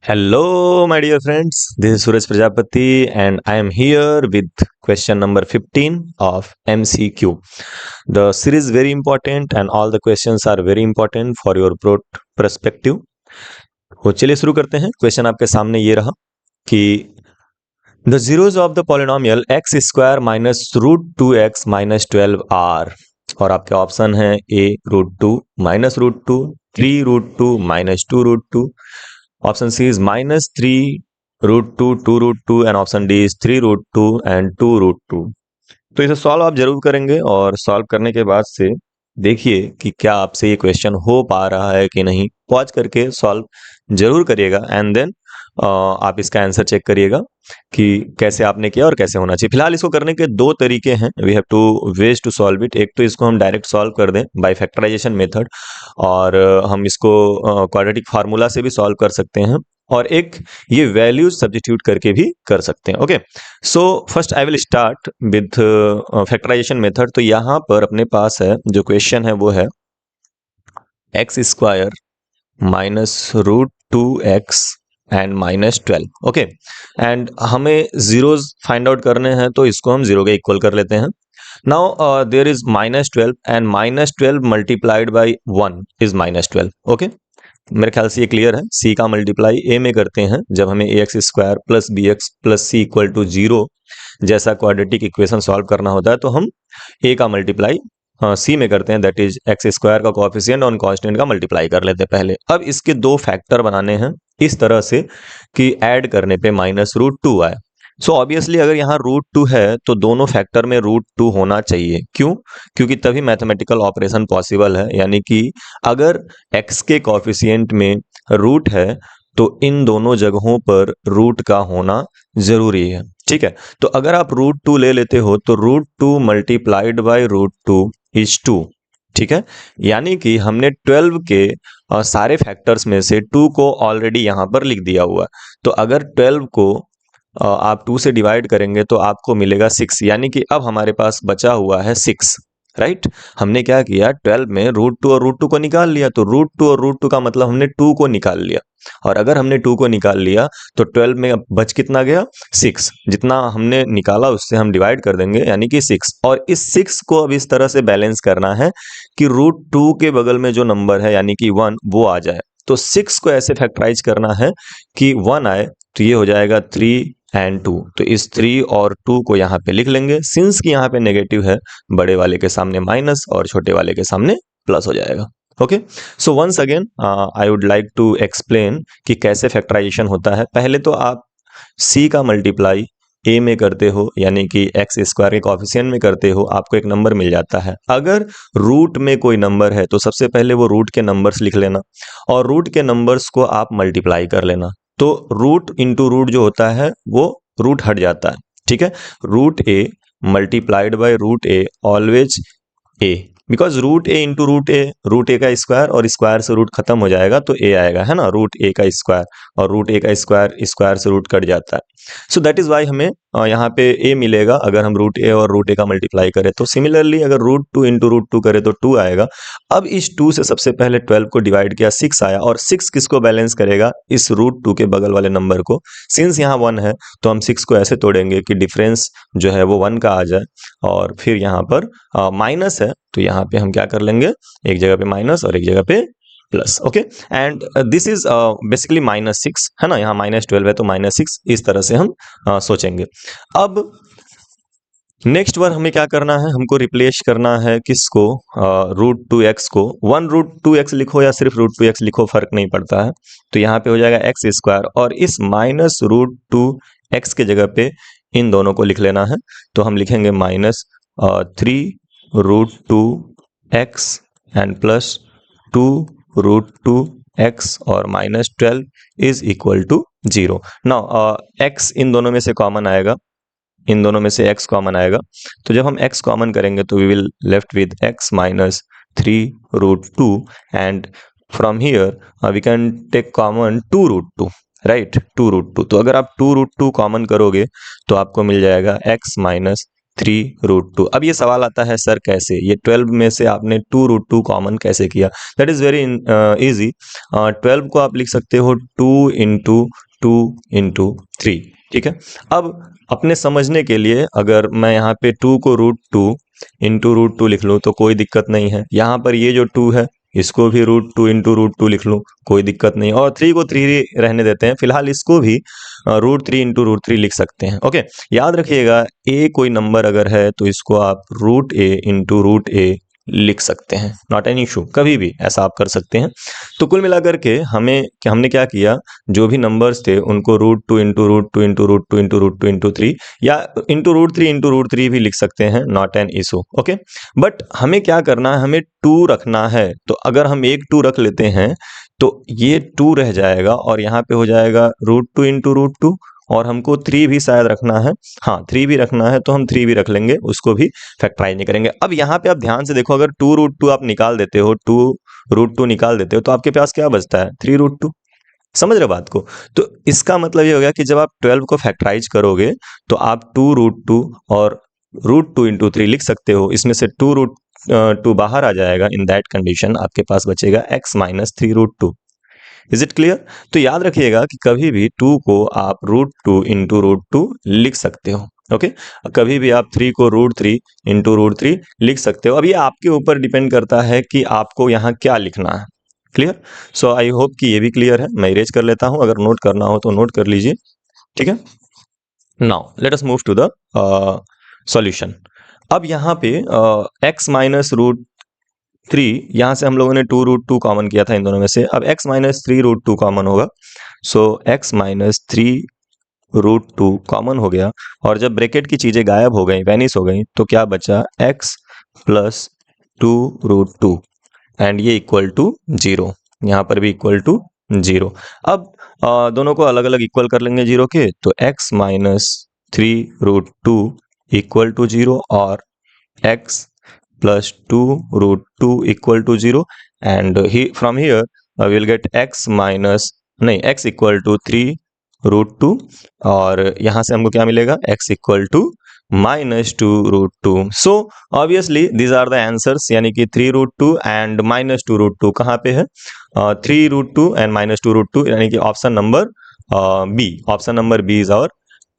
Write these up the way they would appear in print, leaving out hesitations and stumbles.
Hello, my dear friends. This is Suraj Prajapati, and I am here with question number 15 of MCQ. The series is very important, and all the questions are very important for your broad perspective. तो चलिए शुरू करते हैं. Question आपके सामने ये रहा कि the zeros of the polynomial x square minus root 2x minus 12 are, और आपके ऑप्शन है a root 2 minus root 2, 3 root 2 minus 2 root 2. Option C is minus 3 root 2, 2 root 2 and option D is 3 root 2 and 2 root 2. तो इसे solve आप जरूर करेंगे और solve करने के बाद से देखिए कि क्या आपसे ये क्वेश्चन हो पा रहा है कि नहीं. पॉज करके सॉल्व जरूर करिएगा एंड देन आप इसका आंसर चेक करिएगा कि कैसे आपने किया और कैसे होना चाहिए. फिलहाल इसको करने के दो तरीके हैं. We have two ways to solve it. एक तो इसको हम डायरेक्ट सॉल्व कर दें बाय फैक्टराइजेशन मेथड, और हम इसको क्वाड्रेटिक फार्मूला से भी सॉल्व कर सकते हैं, और एक ये वैल्यूज सब्स्टिट्यूट करके भी कर सकते हैं. Okay, so first I will start with factorisation method. तो यहाँ पर अपने पास है जो क्वेश्चन है वो है x square minus root 2x and minus 12. Okay, and हमें जीरोज फाइंड आउट करने हैं तो इसको हम जीरो के इक्वल कर लेते हैं. Now there is minus 12 and minus 12 multiplied by 1 is minus 12. Okay, मेरे ख्याल से ये क्लियर है. सी का मल्टीप्लाई ए में करते हैं जब हमें A X square plus B X plus C equal to 0 जैसा क्वाड्रेटिक इक्वेशन सॉल्व करना होता है, तो हम ए का मल्टीप्लाई सी में करते हैं, दैट इज एक्स स्क्वायर का कोएफिशिएंट और कांस्टेंट का मल्टीप्लाई कर लेते हैं पहले. अब इसके दो फैक्टर बनाने हैं इस तरह से कि ऐड करने पे माइनस रूट 2 आए. सो ऑब्वियसली अगर यहाँ रूट 2 है तो दोनों फैक्टर में रूट 2 होना चाहिए. क्यों? क्योंकि तभी मैथमेटिकल ऑपरेशन पॉसिबल है. यानी कि अगर x के कोएफिशिएंट में रूट है तो इन दोनों जगहों पर रूट का होना जरूरी है. ठीक है, तो अगर आप रूट 2 ले लेते हो तो root 2 multiplied by root 2 is 2. ठीक है, यानी कि हमने 12 के सारे फैक्टर्स में से 2 को ऑलरेडी यहाँ पर लिख दिया हुआ. तो अगर 12 को आप 2 से डिवाइड करेंगे तो आपको मिलेगा 6, यानी कि अब हमारे पास बचा हुआ है 6. राइट, हमने क्या किया, 12 में रूट 2 और रूट 2 को निकाल लिया. तो रूट 2 और रूट 2 का मतलब हमने 2 को निकाल लिया, और अगर हमने 2 को निकाल लिया तो 12 में अब बच कितना गया, 6. जितना हमने निकाला उससे हम डिवाइड कर देंगे, यानी कि 6. और इस 6 को अब इस तरह से बैलेंस करना है कि रूट 2 के बगल में जो नंबर है यानी कि 1 वो आ जाए. तो 6 को ऐसे फैक्टराइज करना है कि 1 आए, तो ये हो जाएगा 3 एंड 2. तो इस 3 और 2 को यहाँ पे लिख लेंगे. सिंस कि यहाँ पे नेगेटिव है, बड़े वाले के सामने माइनस और छोटे वाले के सामने प्लस हो जाएगा. Okay, so once again I would like to explain कि कैसे फैक्टराइजेशन होता है. पहले तो आप c का मल्टीप्लाई a में करते हो, यानी कि एक्स स्क्वायर के कोएफिशिएंट में करते हो, आपको एक नंबर मिल जाता है. अगर रूट में कोई नंबर है तो सबसे पहले वो रूट के नंबर्स लिख लेना, और रूट के नंबर्स को आप मल्टीप्लाई कर लेना. तो रूट इंटू रूट जो होता है वो रूट हट जाता है. ठीक है, root A multiplied by root A always A, because root A into root A का स्क्वायर, और स्क्वायर से रूट खत्म हो जाएगा तो ए आएगा, है ना, रूट ए का स्क्वायर, और रूट ए का स्क्वायर स्क्वायर से रूट कट जाता है. सो दैट इज वाई हमें यहाँ पे ए मिलेगा अगर हम रूट ए और रूट ए का मल्टीप्लाई करें. तो सिमिलरली अगर रूट 2 इंटू रूट 2 करें तो 2 आएगा. अब इस 2 से सबसे पहले 12 को डिवाइड किया, 6 आया, और 6 किसको बैलेंस करेगा, इस रूट 2 के बगल वाले नंबर को. सिंस यहाँ 1 है तो हम 6 को ऐसे तोड़ेंगे कि डिफरेंस जो है वो 1 का आ जाए, और फिर यहाँ पर माइनस है तो यहाँ पे हम क्या कर लेंगे, एक जगह पे माइनस और एक जगह पे plus. Okay, and this is basically minus 6, है ना, यहाँ माइनस 12 है तो माइनस 6. इस तरह से हम सोचेंगे. अब नेक्स्ट बार हमें क्या करना है, हमको रिप्लेस करना है किसको, रूट 2x को. 1 रूट 2x लिखो या सिर्फ रूट 2x लिखो, फर्क नहीं पड़ता है. तो यहाँ पे हो जाएगा एक्स स्क्वायर, और इस माइनस रूट 2x के जगह पे इन दोनों को लिख लेना है. तो हम लिखेंगे minus 3 root 2x and plus 2 root 2x और minus 12 is equal to 0. Now x इन दोनों में से कॉमन आएगा, इन दोनों में से x कॉमन आएगा. तो जब हम x कॉमन करेंगे तो we will left with x minus 3 root 2, and from here we can take common 2 root 2, right, 2 root 2. तो अगर आप 2 रूट 2 कॉमन करोगे तो आपको मिल जाएगा x माइनस 3√2। अब ये सवाल आता है सर कैसे, ये 12 में से आपने 2√2 कॉमन कैसे किया? That is very easy. 12 को आप लिख सकते हो 2 into 2 into 3, ठीक है। अब अपने समझने के लिए अगर मैं यहाँ पे 2 को √2 into √2 लिख लूँ तो कोई दिक्कत नहीं है। यहाँ पर ये जो 2 है इसको भी √2 into √2 लिख लूँ, कोई दिक्कत नहीं। और 3 को 3 रहने देते हैं, फिलहाल इसको भी √3 into √3 लिख सकते हैं। ओके, याद रखिएगा ए कोई नंबर अगर है तो इसको आप √a into √a लिख सकते हैं, नॉट एन इशू, कभी भी ऐसा आप कर सकते हैं। तो कुल मिलाकर के हमने क्या किया, जो भी नंबर्स थे उनको √2 into √2 into √2 into √2 into 3 या into √3 into √3 भी लिख सकते हैं, not an issue. Okay, but हमें क्या करना है, हमें 2 रखना है। तो अगर हम एक 2 रख लेते हैं तो ये 2 रह जाएगा और यहाँ पे हो जाएगा √2 into √2, और हमको 3 भी शायद रखना है। हाँ, 3 भी रखना है तो हम 3 भी रख लेंगे, उसको भी फैक्टराइज नहीं करेंगे। अब यहाँ पे आप ध्यान से देखो, अगर 2√2 आप निकाल देते हो, 2√2 निकाल देते हो तो आपके पास क्या बचता है, 3√2। समझ रहे हो बात को? तो इसका मतलब ये हो गया कि जब आप 12 को फैक्टराइज करोगे तो आप 2√2 और √2 into 3 लिख सकते हो। इसमें से 2√2 बाहर आ जाएगा। इन दैट कंडीशन आपके पास बचेगा x minus 3√2। Is it clear? तो याद रखिएगा कि कभी भी 2 को आप √2 into √2 लिख सकते हो। ओके, कभी भी आप 3 को √3 into √3 लिख सकते हो। अब ये आपके ऊपर डिपेंड करता है कि आपको यहाँ क्या लिखना है। क्लियर? सो आई होप कि ये भी क्लियर है। मैं इरेज कर लेता हूँ, अगर नोट करना हो तो नोट कर लीजिए, ठीक है। Now let us move to the solution. अब यहाँ पे x माइनस √3, यहाँ से हम लोगों ने 2√2 कॉमन किया था इन दोनों में से। अब x माइनस 3√2 कॉमन होगा, सो x माइनस 3√2 कॉमन हो गया। और जब ब्रैकेट की चीजें गायब हो गई, वैनिश हो गई, तो क्या बचा, x प्लस 2√2 एंड ये इक्वल टू 0। यहाँ पर भी इक्वल टू 0। अब दोनों को अलग अलग इक्वल कर लेंगे 0 के, तो x माइनस 3√2 इक्वल टू 0 और x plus 2√2 equal to 0, and from here we will get x minus नहीं x equal to 3√2, और यहाँ से हमको क्या मिलेगा, x equal to minus 2√2। so obviously these are the answers, यानी कि 3√2 and minus 2√2 कहाँ पे है, 3√2 and minus 2√2, यानी कि option number B, option number B is our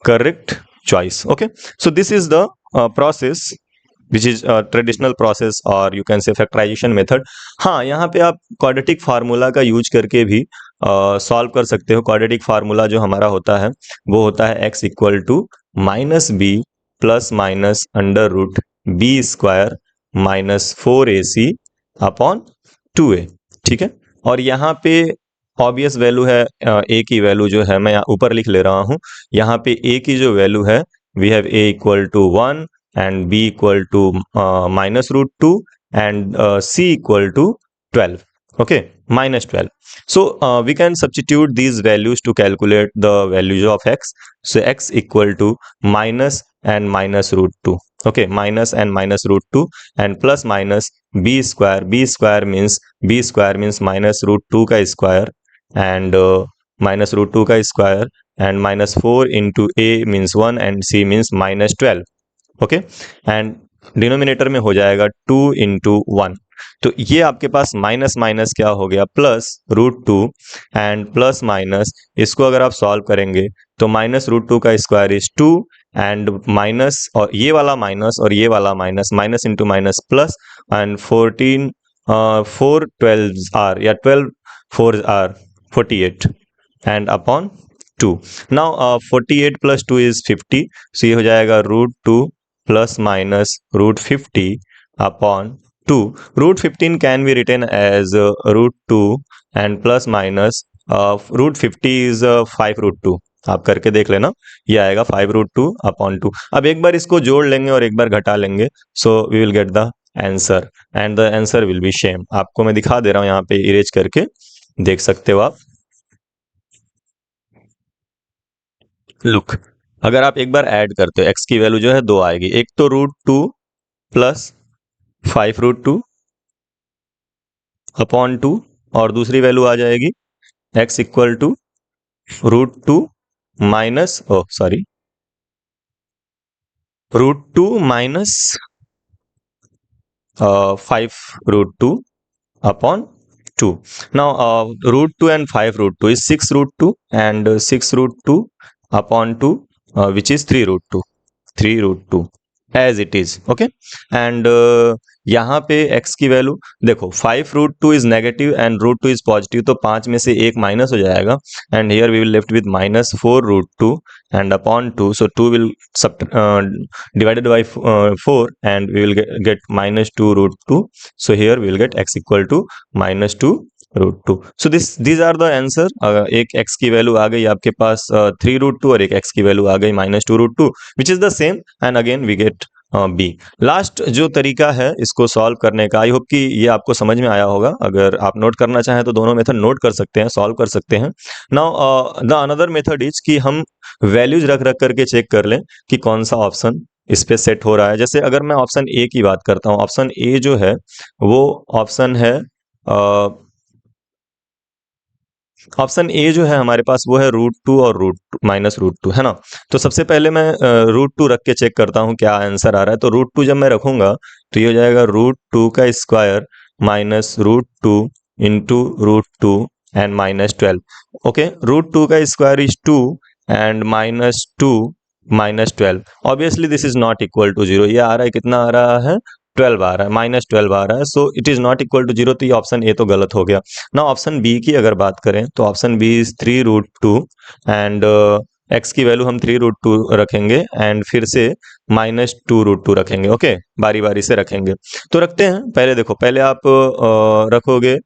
correct choice। okay, so this is the process which is a traditional process or you can say factorization method। हाँ, यहाँ पे आप quadratic formula का use करके भी solve कर सकते हो। क्वाड्रेटिक फार्मूला जो हमारा होता है वो होता है x equal to minus b plus minus under root b square minus 4ac upon 2a, ठीक है। और यहाँ पे ऑब्वियस वैल्यू है a की वैल्यू जो है, मैं यहाँ ऊपर लिख ले रहा हूँ। यहाँ पे a की जो वैल्यू है, we have a equal to 1 and b equal to minus √2 and c equal to 12, okay, minus 12। so we can substitute these values to calculate the values of x। so x equal to minus and minus √2, okay, minus and minus √2 and plus minus b square means minus √2 का square and minus √2 का square and minus 4 into a means 1 and c means minus 12, okay, and denominator में हो जाएगा 2 into 1। तो ये आपके पास minus minus क्या हो गया, प्लस √2 एंड प्लस माइनस, इसको अगर आप सॉल्व करेंगे तो माइनस √2 का स्क्वायर इज 2 एंड माइनस, और ये वाला माइनस और ये वाला minus, minus into minus plus, and 4 12 are या 12 4 are 48 and upon 2। Now 48 plus 2 is 50, so ये हो जाएगा √2 plus minus √50 upon 2। √15 can be written as √2 and plus minus √50 is 5√2। आप करके देख लेना, ये आएगा 5√2 upon 2। अब एक बार इसको जोड़ लेंगे और एक बार घटा लेंगे, so we will get the answer and the answer will be same. आपको मैं दिखा दे रहा हूँ, यहाँ पे इरेज करके देख सकते हो आप। लुक, अगर आप एक बार ऐड करते हो x की वैल्यू जो है 2 आएगी, एक तो √2 प्लस 5√2 अपॉन 2, और दूसरी वैल्यू आ जाएगी x equal to √2 minus, oh sorry, √2 minus 5 √2 upon 2. Now √2 and 5 √2 is 6 √2, and 6 √2 upon 2, which is 3 √2 as it is. Okay, and यहाँ पे x की वैल्यू देखो, 5 √2 is negative and √2 is positive, तो 5 में से एक माइनस हो जाएगा, and here we will left with -4 √2 and upon 2, so 2 will divided by 4, and we will get -2 √2, so here we will get x equal to -2 √2. so these are the answer. एक x की value आ गई आपके पास 3 √2 और एक x की value आ गई -2 √2, which is the same, and again we get B. Last जो तरीका है इसको सॉल्व करने का, आई होप कि ये आपको समझ में आया होगा. अगर आप नोट करना चाहें तो दोनों मेथड नोट कर सकते हैं, सॉल्व कर सकते हैं. Now the another method is कि हम वैल्यूज रख रख करके चेक कर लें कि कौन सा ऑप्शन इस पे सेट हो रहा है. जैसे अगर मैं ऑप्शन ए की बात करता हूँ, ऑप्शन ए जो है वो ऑप्शन है ऑप्शन ए जो है हमारे पास वो है √2 और -√2, है ना. तो सबसे पहले मैं √2 रख के चेक करता हूँ क्या आंसर आ रहा है. तो √2 जब मैं रखूंगा तो ये हो जाएगा √2 का square minus √2 into √2 and -12. Okay, √2 का square is 2 and -2 -12. Obviously this is not equal to 0. ये आ रहा है, कितना आ रहा है, 12 आ रहा है, -12 आ रहा है. So it is not equal to 0. तो ये ऑप्शन ए तो गलत हो गया ना. ऑप्शन बी की अगर बात करें तो option B is 3 √2 and x की वैल्यू हम 3 √2 रखेंगे एंड फिर से -2 √2 रखेंगे. ओके, बारी बारी से रखेंगे. तो रखते हैं. पहले देखो, पहले आप रखोगे,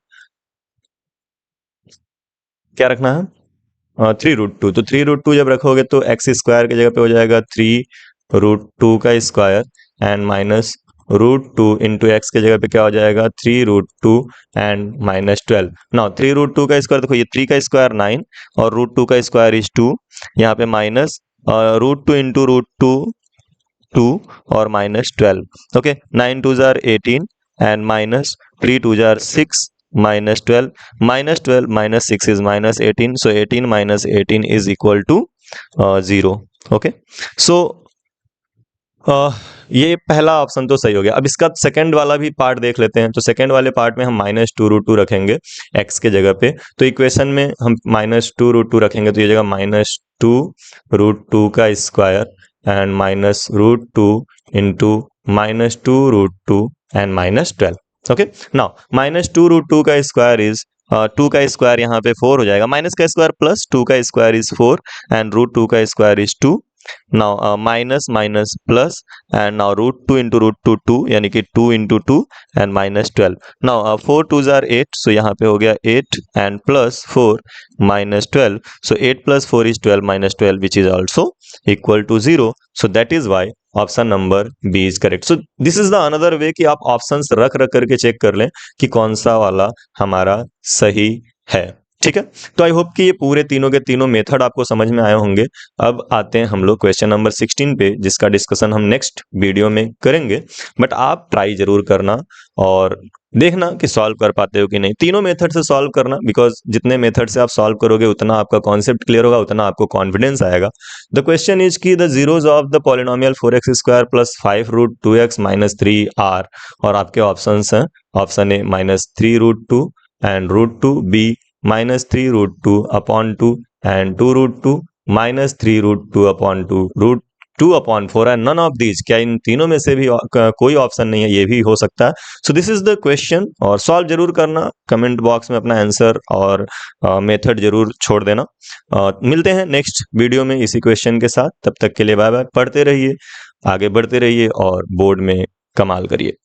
क्या रखना है, 3 √2. तो 3 √2 जब रखोगे तो x स्क्वायर की जगह पे हो जाएगा 3 √2 का square and minus √2 into x की जगह पे क्या हो जाएगा, 3 √2 एंड -12. नाउ 3 √2 का स्क्वायर देखो, ये 3 का स्क्वायर 9 और √2 का स्क्वायर इज 2. यहाँ पे माइनस √2 इंटू √2 2 और -12. Okay, 9 2 jar 18 and minus 3 2 jar 6 -12. -12 minus 6 is -18, so 18 minus 18 is equal to 0. Okay, सो ये पहला ऑप्शन तो सही हो गया. अब इसका सेकंड वाला भी पार्ट देख लेते हैं. तो सेकंड वाले पार्ट में हम -2 √2 रखेंगे x के जगह पे. तो इक्वेशन में हम -2 √2 रखेंगे तो ये जगह -2 √2 का square and -√2 into -2 √2 and -12. Okay, now -2 √2 का स्क्वायर इज 2 का स्क्वायर यहाँ पे 4 हो जाएगा, माइनस का स्क्वायर प्लस 2 का स्क्वायर इज 4 एंड √2 का square is 2. now minus minus plus and now √2 into √2 2 यानी कि 2 into 2 and -12. now 4 2s are 8, so यहाँ पे हो गया 8 and plus 4 -12, so 8 plus 4 is 12 -12 which is also equal to 0. so that is why option number B is correct. So this is the another way कि आप options रख रख करके check कर लें कि कौन सा वाला हमारा सही है. ठीक है, तो आई होप कि ये पूरे तीनों के तीनों मेथड आपको समझ में आए होंगे. अब आते हैं हम लोग क्वेश्चन नंबर 16 पे, जिसका डिस्कशन हम नेक्स्ट वीडियो में करेंगे. बट आप ट्राई जरूर करना और देखना कि सॉल्व कर पाते हो कि नहीं. तीनों मेथड से सॉल्व करना, बिकॉज जितने मेथड से आप सॉल्व करोगे उतना आपका कॉन्सेप्ट क्लियर होगा, उतना आपको कॉन्फिडेंस आएगा. द क्वेश्चन इज की the zeros of the polynomial 4x² + 5 √2x - 3 are. और आपके ऑप्शन हैं, option A -3 √2 and √2, B -3 √2 upon 2 and 2 √2 -3 √2 upon 2 √2 upon 4 and none of these. क्या इन तीनों में से भी कोई ऑप्शन नहीं है? ये भी हो सकता है. सो दिस इज द क्वेश्चन. और सॉल्व जरूर करना, कमेंट बॉक्स में अपना आंसर और मेथड जरूर छोड़ देना. मिलते हैं नेक्स्ट वीडियो में इसी क्वेश्चन के साथ. तब तक के लिए बाय बाय. पढ़ते रहिए, आगे बढ़ते रहिए और बोर्ड में कमाल करिए.